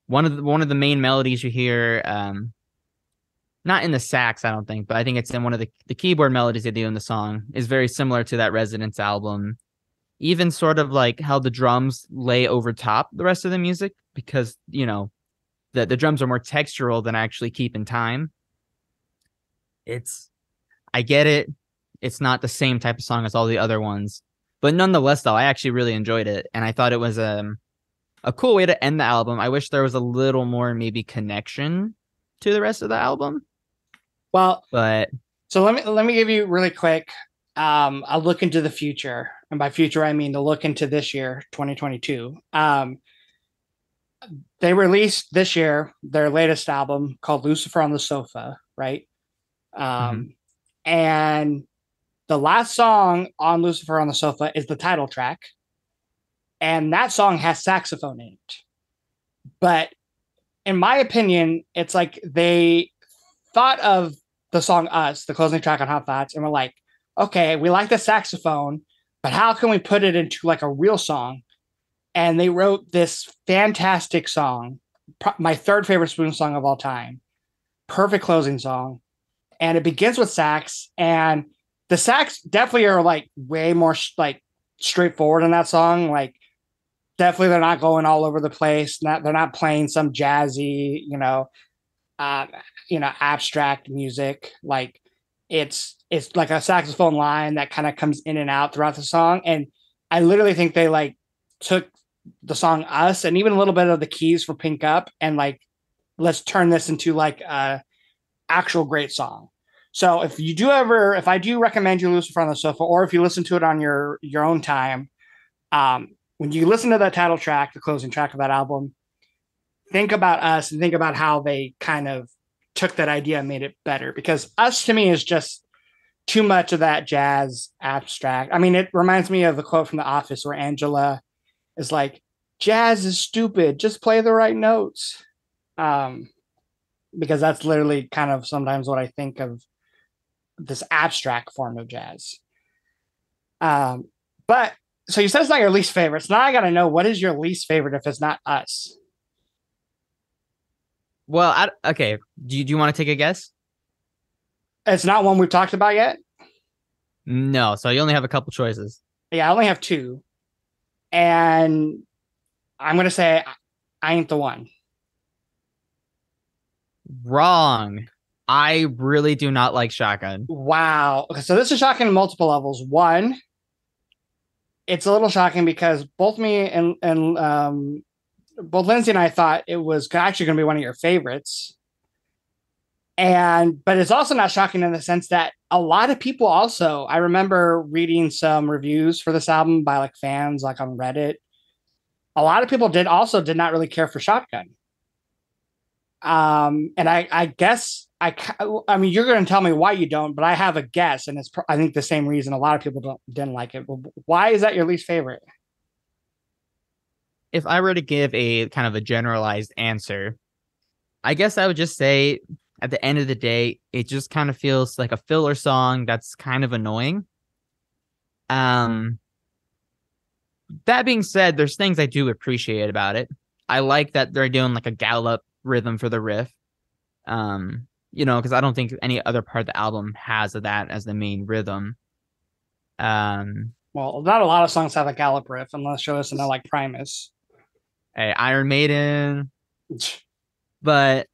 One of the main melodies you hear, not in the sax, I don't think, but I think it's in one of the keyboard melodies they do in the song is very similar to that Residence album. Even sort of like how the drums lay over top the rest of the music because, the drums are more textural than actually keep in time. I get it. It's not the same type of song as all the other ones, but nonetheless, though, I actually really enjoyed it. And I thought it was a cool way to end the album. I wish there was a little more maybe connection to the rest of the album. Well, but so let me give you really quick a look into the future. And by future, I mean to look into this year, 2022. They released this year their latest album called Lucifer on the Sofa, right? And the last song on Lucifer on the Sofa is the title track. And that song has saxophone in it. But in my opinion, it's like they thought of the song Us, the closing track on Hot Thoughts, and we're like, okay, we like the saxophone, but how can we put it into like a real song? And they wrote this fantastic song, my third favorite Spoon song of all time, perfect closing song. And it begins with sax, and the sax definitely are like way more like straightforward in that song. Like definitely they're not going all over the place. They're not playing some jazzy, abstract music. Like it's like a saxophone line that kind of comes in and out throughout the song. And I literally think they like took the song Us and even a little bit of the keys for Pink Up and like, let's turn this into like a actual great song. So if I do recommend you Lucifer on the Sofa, or if you listen to it on your own time, when you listen to that title track, the closing track of that album, think about Us and think about how they kind of took that idea and made it better. Because Us to me is just too much of that jazz abstract. I mean, it reminds me of the quote from The Office where Angela is like, jazz is stupid, just play the right notes. Because that's literally kind of sometimes what I think of this abstract form of jazz. But so you said it's not your least favorite. So now I got to know, what is your least favorite if it's not Us? Well, okay. Do you want to take a guess? It's not one we've talked about yet? No. So you only have a couple choices. Yeah, I only have two. And I'm going to say I Ain't the One. Wrong. I really do not like Shotgun. Wow. Okay, so this is shocking on multiple levels. One, it's a little shocking because both me and both Lindsay and I thought it was actually going to be one of your favorites. But it's also not shocking in the sense that a lot of people also, I remember reading some reviews for this album by like fans, like on Reddit. A lot of people did not really care for Shotgun. And I guess I mean, you're going to tell me why you don't, but I have a guess, and it's I think the same reason a lot of people didn't like it. Why is that your least favorite? If I were to give a kind of a generalized answer, I guess I would just say at the end of the day, it just kind of feels like a filler song that's kind of annoying. That being said, there's things I do appreciate about it. I like that they're doing like a gallop rhythm for the riff. Because I don't think any other part of the album has that as the main rhythm. Well, not a lot of songs have a gallop riff unless you listen to like Primus. Hey, Iron Maiden. But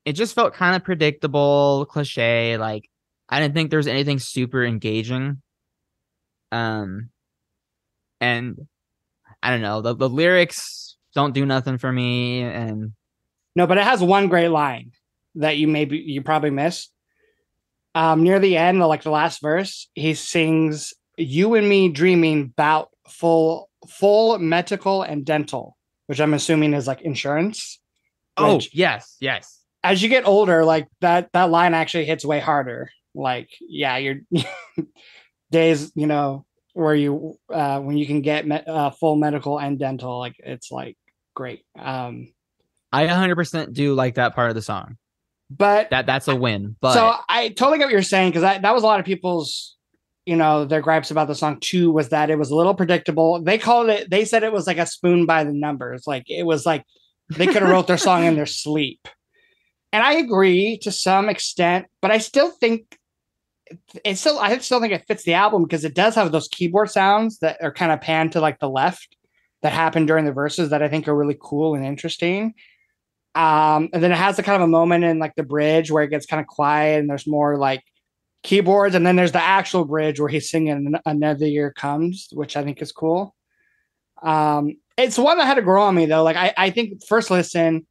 it just felt kind of predictable, cliche. Like I didn't think there was anything super engaging. And I don't know, the lyrics don't do nothing for me. And no, but it has one great line that you probably missed. Near the end, like the last verse, he sings, "You and me dreaming about full medical and dental," which I'm assuming is like insurance. Oh, yes. As you get older, like that line actually hits way harder. Like, yeah, your days, where you when you can get full medical and dental, like it's like great. I 100% do like that part of the song, but that's a win. But so I totally get what you're saying, because that was a lot of people's, their gripes about the song too, was that it was a little predictable. They said it was like a spoon by the numbers. Like it was like they could have wrote their song in their sleep. And I agree to some extent, but I still think it fits the album because it does have those keyboard sounds that are kind of panned to like the left that happen during the verses that I think are really cool and interesting. And then it has the kind of a moment in like the bridge where it gets kind of quiet and there's more like keyboards, and then there's the actual bridge where he's singing "Another Year Comes," which I think is cool. It's one that had to grow on me though. Like I think first listen,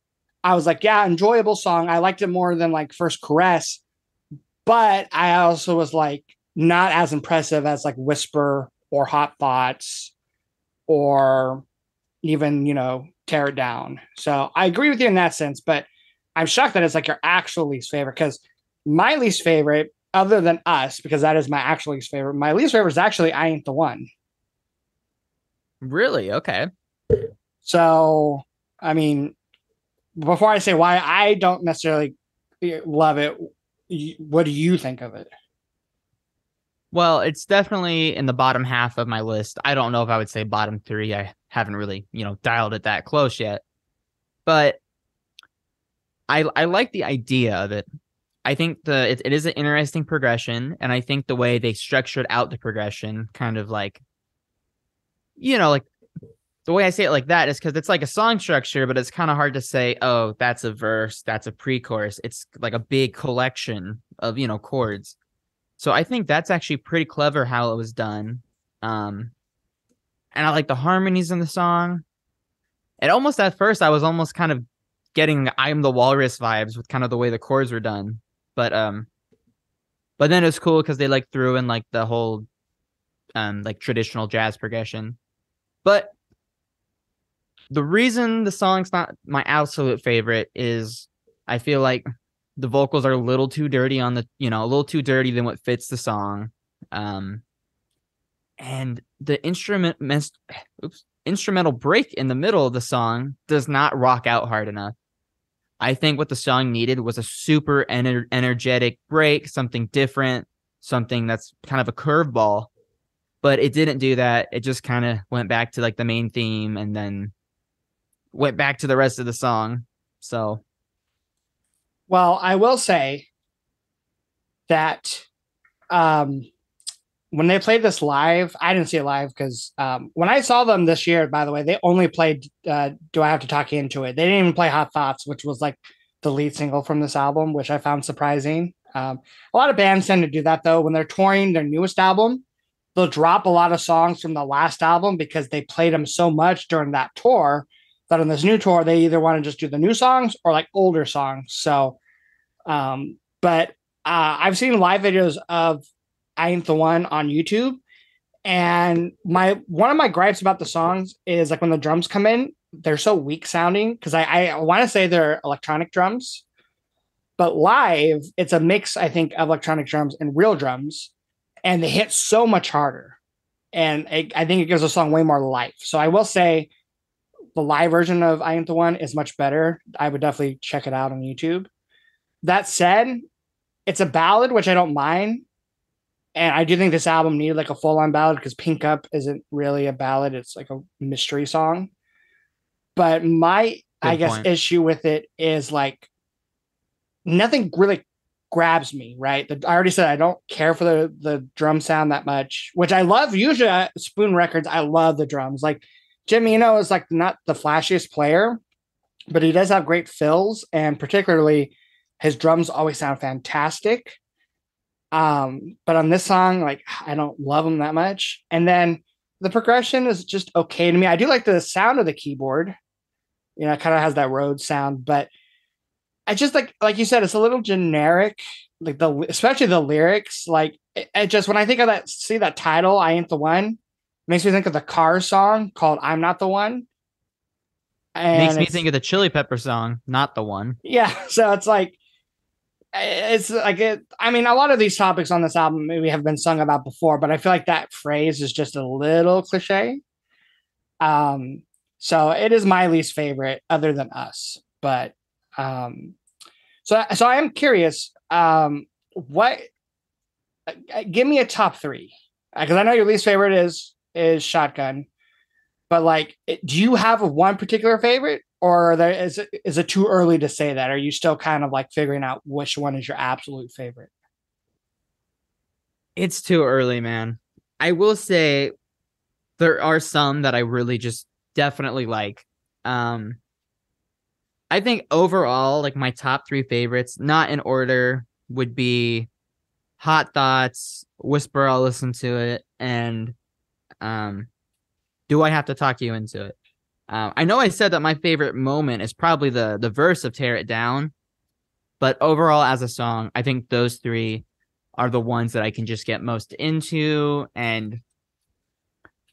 I was like, yeah, enjoyable song. I liked it more than like First Caress, but I also was like not as impressive as like Whisper or Hot Thoughts or even, Tear It Down. So I agree with you in that sense, but I'm shocked that it's like your actual least favorite because my least favorite, other than Us, because that is my actual least favorite, my least favorite is actually I Ain't the One. Really? Okay. So, I mean, before I say why I don't necessarily love it, what do you think of it? Well, it's definitely in the bottom half of my list. I don't know if I would say bottom three. I haven't really, dialed it that close yet. But I like the idea of it. I think it is an interesting progression, and I think the way they structured out the progression, kind of like, like the way I say it like that is because it's like a song structure, but it's kind of hard to say, oh, that's a verse, that's a pre-chorus. It's like a big collection of chords. So I think that's actually pretty clever how it was done. And I like the harmonies in the song. And almost at first, I was almost kind of getting I'm the Walrus vibes with kind of the way the chords were done. But then it's cool because they like threw in like the whole like traditional jazz progression. But the reason the song's not my absolute favorite is I feel like the vocals are a little too dirty a little too dirty than what fits the song. And the instrumental break in the middle of the song does not rock out hard enough. I think what the song needed was a super energetic break, something different, something that's kind of a curveball. But it didn't do that. It just kind of went back to like the main theme and then went back to the rest of the song. So, Well, I will say that um, when they played this live, I didn't see it live because when I saw them this year, by the way, they only played Do I Have to Talk You Into It? They didn't even play Hot Thoughts, which was like the lead single from this album, which I found surprising. A lot of bands tend to do that though. When they're touring their newest album, they'll drop a lot of songs from the last album because they played them so much during that tour that on this new tour, they either want to just do the new songs or like older songs. So, but I've seen live videos of I Ain't the One on YouTube. And one of my gripes about the songs is like when the drums come in, they're so weak sounding because I want to say they're electronic drums, but live it's a mix I think of electronic drums and real drums, and they hit so much harder, and I think it gives the song way more life. So I will say the live version of I Ain't the One is much better. I would definitely check it out on YouTube. That said, it's a ballad, which I don't mind. And I do think this album needed like a full on ballad because Pink Up isn't really a ballad. It's like a mystery song. But my, I good guess, point. issue with it is like nothing really grabs me, right? I already said I don't care for the drum sound that much, which I love. Usually at Spoon Records, I love the drums. Like Jim Eno is like not the flashiest player, but he does have great fills, and particularly his drums always sound fantastic. But on this song, like I don't love them that much. And then the progression is just okay to me. I do like the sound of the keyboard. It kind of has that Rhodes sound, but I just like you said, it's a little generic. Like especially the lyrics. Like it just when I think of that, see that title, I Ain't the One, it makes me think of the Cars song called I'm Not the One. Makes And me it's think of the Chili Pepper song, not the one. yeah, so it's like it. I mean, a lot of these topics on this album maybe have been sung about before, but I feel like that phrase is just a little cliche. Um, so it is my least favorite, other than Us. But um, so I am curious. What? Give me a top three because I know your least favorite is Shotgun, But like, do you have one particular favorite, or is it too early to say that? Are you still kind of like figuring out which one is your absolute favorite? It's too early, man. I will say there are some that I really just definitely like. Um, I think overall, like my top three favorites, not in order, would be Hot Thoughts, Whisper, I'll listen to it, and um, Do I Have to Talk You Into It? I know I said that my favorite moment is probably the verse of Tear It Down, but overall as a song, I think those three are the ones that I can just get most into, and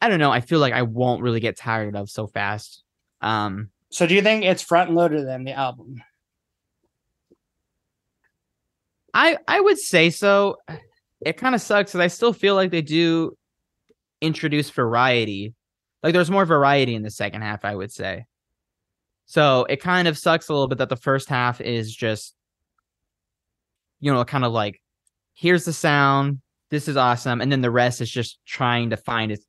I don't know, I feel like I won't really get tired of so fast. Um, So do you think it's front loaded in the album? I would say so. It kind of sucks because I still feel like they do introduce variety. Like there's more variety in the second half, I would say. So it kind of sucks a little bit that the first half is just, kind of like, here's the sound, this is awesome, and then the rest is just trying to find its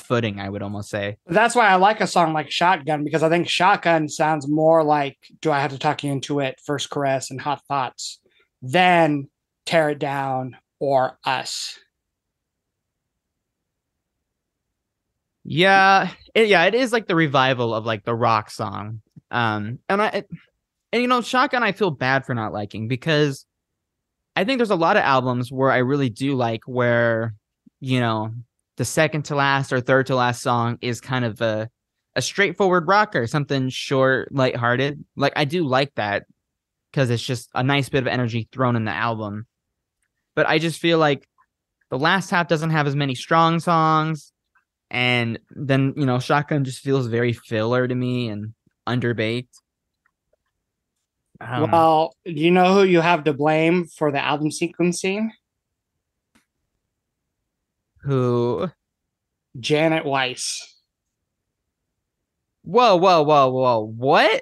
footing, I would almost say. That's why I like a song like Shotgun, because I think Shotgun sounds more like Do I Have to Talk You Into It, First Caress, and Hot Thoughts than Tear It Down or Us. Yeah, it is like the revival of like the rock song. And Shotgun I feel bad for not liking because I think there's a lot of albums where I really do like where, you know, the second to last or third to last song is kind of a straightforward rocker, something short, lighthearted. Like I do like that because it's just a nice bit of energy thrown in the album. But I just feel like the last half doesn't have as many strong songs. And then, Shotgun just feels very filler to me and underbaked. Well, do you know who you have to blame for the album sequencing? Who? Janet Weiss. Whoa, whoa, whoa, whoa. What?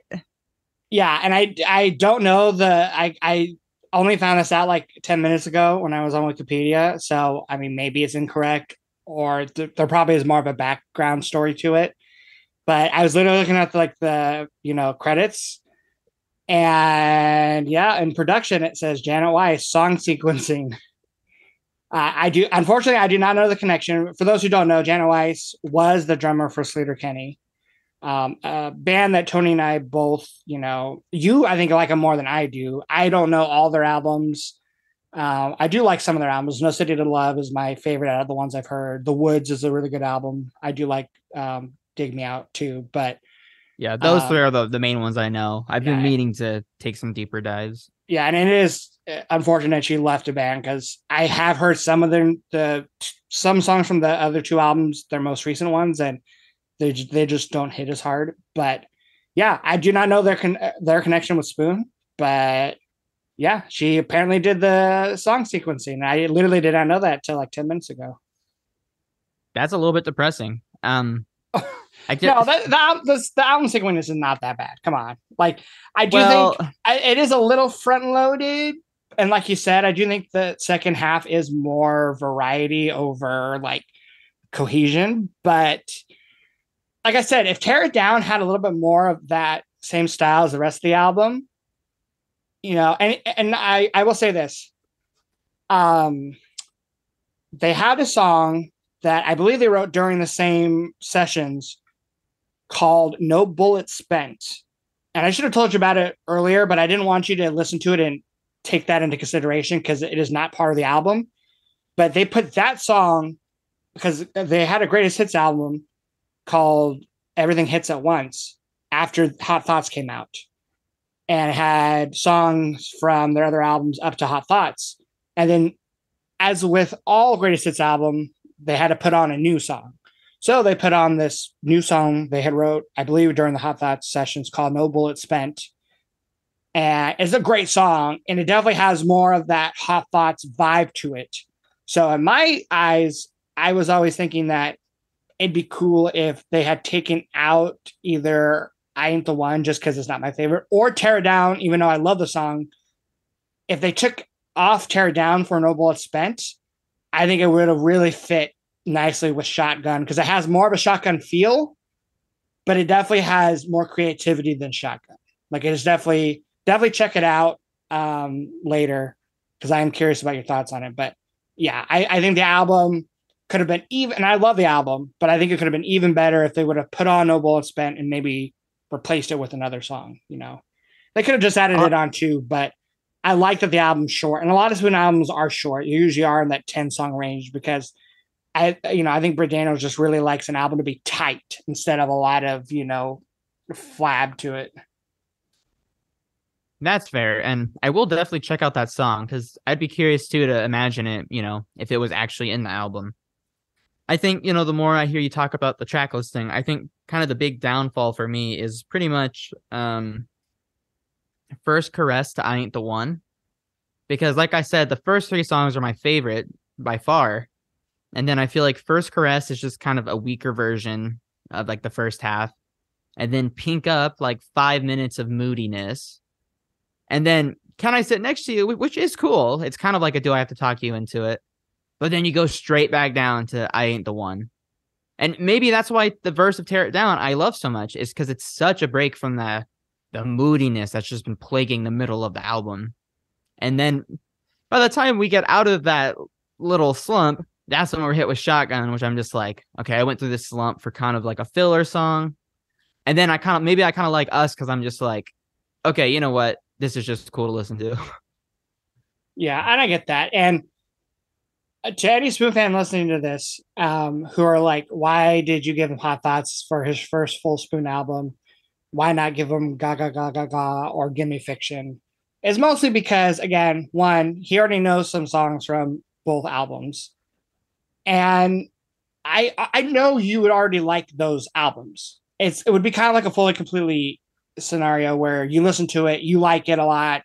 Yeah, and I don't know I only found this out like 10 minutes ago when I was on Wikipedia. So I mean maybe it's incorrect, or there probably is more of a background story to it. But I was literally looking at the credits, and yeah, in production it says Janet Weiss song sequencing. Unfortunately I do not know the connection. For those who don't know, Janet Weiss was the drummer for Sleater-Kinney, a band that Tony and I both, I think like them more than I do. I don't know all their albums. I do like some of their albums. No City to Love is my favorite out of the ones I've heard. The Woods is a really good album. I do like Dig Me Out too, but yeah, those three are the main ones I know. I've been meaning to take some deeper dives. Yeah, and it is unfortunate she left the band because I have heard some of some songs from the other two albums, their most recent ones, and they just don't hit as hard. But yeah, I do not know their connection with Spoon, but yeah, she apparently did the song sequencing. I literally did not know that till like 10 minutes ago. That's a little bit depressing. I get no, the album sequence is not that bad. Come on, like I do think it is a little front loaded, and like you said, I do think the second half is more variety over like cohesion. But like I said, if Tear It Down had a little bit more of that same style as the rest of the album, and I will say this, they had a song that I believe they wrote during the same sessions called No Bullet Spent. And I should have told you about it earlier, but I didn't want you to listen to it and take that into consideration because it is not part of the album. But they put that song because they had a greatest hits album called Everything Hits at Once after Hot Thoughts came out, and had songs from their other albums up to Hot Thoughts. And then, as with all greatest hits album, they had to put on a new song. So they put on this new song they had wrote, I believe, during the Hot Thoughts sessions called No Bullet Spent. And it's a great song, and it definitely has more of that Hot Thoughts vibe to it. So in my eyes, I was always thinking that it'd be cool if they had taken out either I Ain't the One, just because it's not my favorite, or Tear It Down, even though I love the song. If they took off Tear It Down for No Bullet Spent, I think it would have really fit nicely with Shotgun because it has more of a Shotgun feel, but it definitely has more creativity than Shotgun. Like it is definitely check it out later because I am curious about your thoughts on it. But yeah, I think the album could have been even, and I love the album, but I think it could have been even better if they would have put on No Bullet Spent and maybe replaced it with another song. You know, they could have just added Uh, it on too, but I like that the album's short, and a lot of Spoon albums are short. You usually are in that 10 song range because I think Britt Daniels just really likes an album to be tight instead of a lot of flab to it. that's fair, and I will definitely check out that song because I'd be curious too to imagine it. If it was actually in the album. I think the more I hear you talk about the track listing, I think kind of the big downfall for me is pretty much First Caress to I Ain't the One. Because like I said, the first three songs are my favorite by far. And then I feel like First Caress is just kind of a weaker version of like the first half. And then Pink Up, like 5 minutes of moodiness. And then Can I Sit Next to You, which is cool. It's kind of like a Do I Have to Talk You into it. But then you go straight back down to I Ain't the One. And maybe that's why the verse of Tear It Down I love so much, is because it's such a break from the moodiness that's just been plaguing the middle of the album. And then by the time we get out of that little slump, that's when we're hit with Shotgun, which I'm just like, okay, I went through this slump for kind of like a filler song. And then I kind of like Us because I'm just like, okay, you know what? This is just cool to listen to. Yeah, and I get that. And to any Spoon fan listening to this, who are like, why did you give him Hot Thoughts for his first full Spoon album? Why not give him Ga Ga Ga Ga Ga or Gimme Fiction? It's mostly because, again, one, he already knows some songs from both albums. And I know you would already like those albums. It would be kind of like a fully completely scenario where you listen to it, you like it a lot.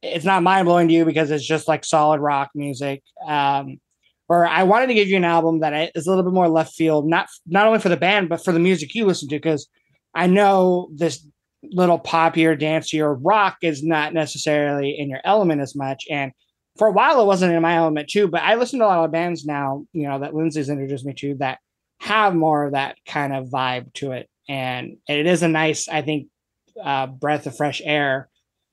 It's not mind blowing to you because it's just like solid rock music. Or I wanted to give you an album that is a little bit more left field, not only for the band but for the music you listen to, because I know this little poppier, dancier rock is not necessarily in your element as much. And for a while, it wasn't in my element too. But I listen to a lot of bands now, that Lindsay's introduced me to that have more of that kind of vibe to it, and it is a nice, I think, breath of fresh air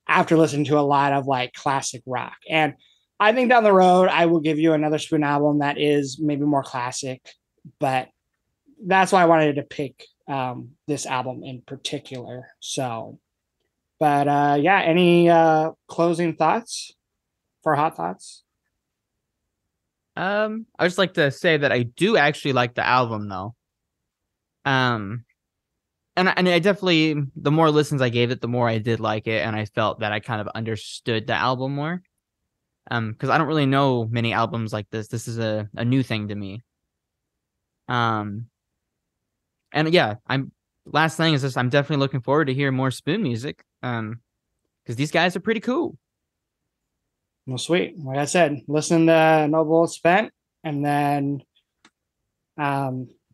after listening to a lot of like classic rock. And I think down the road, I will give you another Spoon album that is maybe more classic, but that's why I wanted to pick this album in particular. So, but yeah, any closing thoughts for Hot Thoughts? I just like to say that I do actually like the album though. Um, and I definitely, the more listens I gave it, the more I did like it, and I felt that I kind of understood the album more. Because I don't really know many albums like this. This is a new thing to me. Um, and yeah, last thing is this: I'm definitely looking forward to hear more Spoon music. Because these guys are pretty cool. Well, sweet. Like I said, listen to No Bullet Spent, and then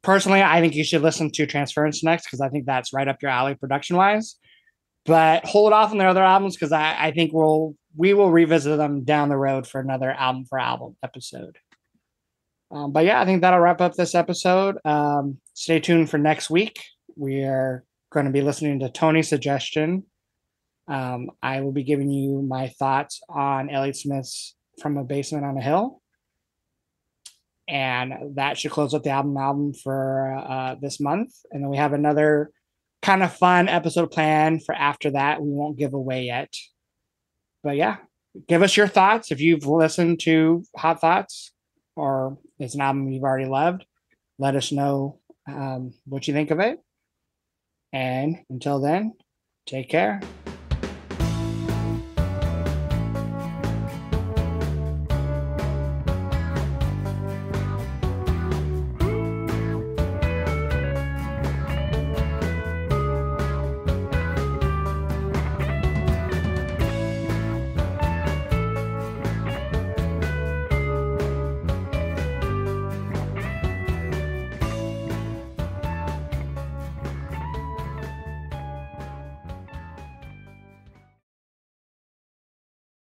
personally, I think you should listen to Transference next because I think that's right up your alley production wise. But hold off on their other albums because I think we will revisit them down the road for another album for album episode. But yeah, I think that'll wrap up this episode. Stay tuned for next week. We are going to be listening to Tony's suggestion. I will be giving you my thoughts on Elliott Smith's From a Basement on a Hill. And that should close up the album for this month. And then we have another kind of fun episode planned for after that. We won't give away yet. But yeah, give us your thoughts if you've listened to Hot Thoughts or it's an album you've already loved. Let us know what you think of it. And until then, take care.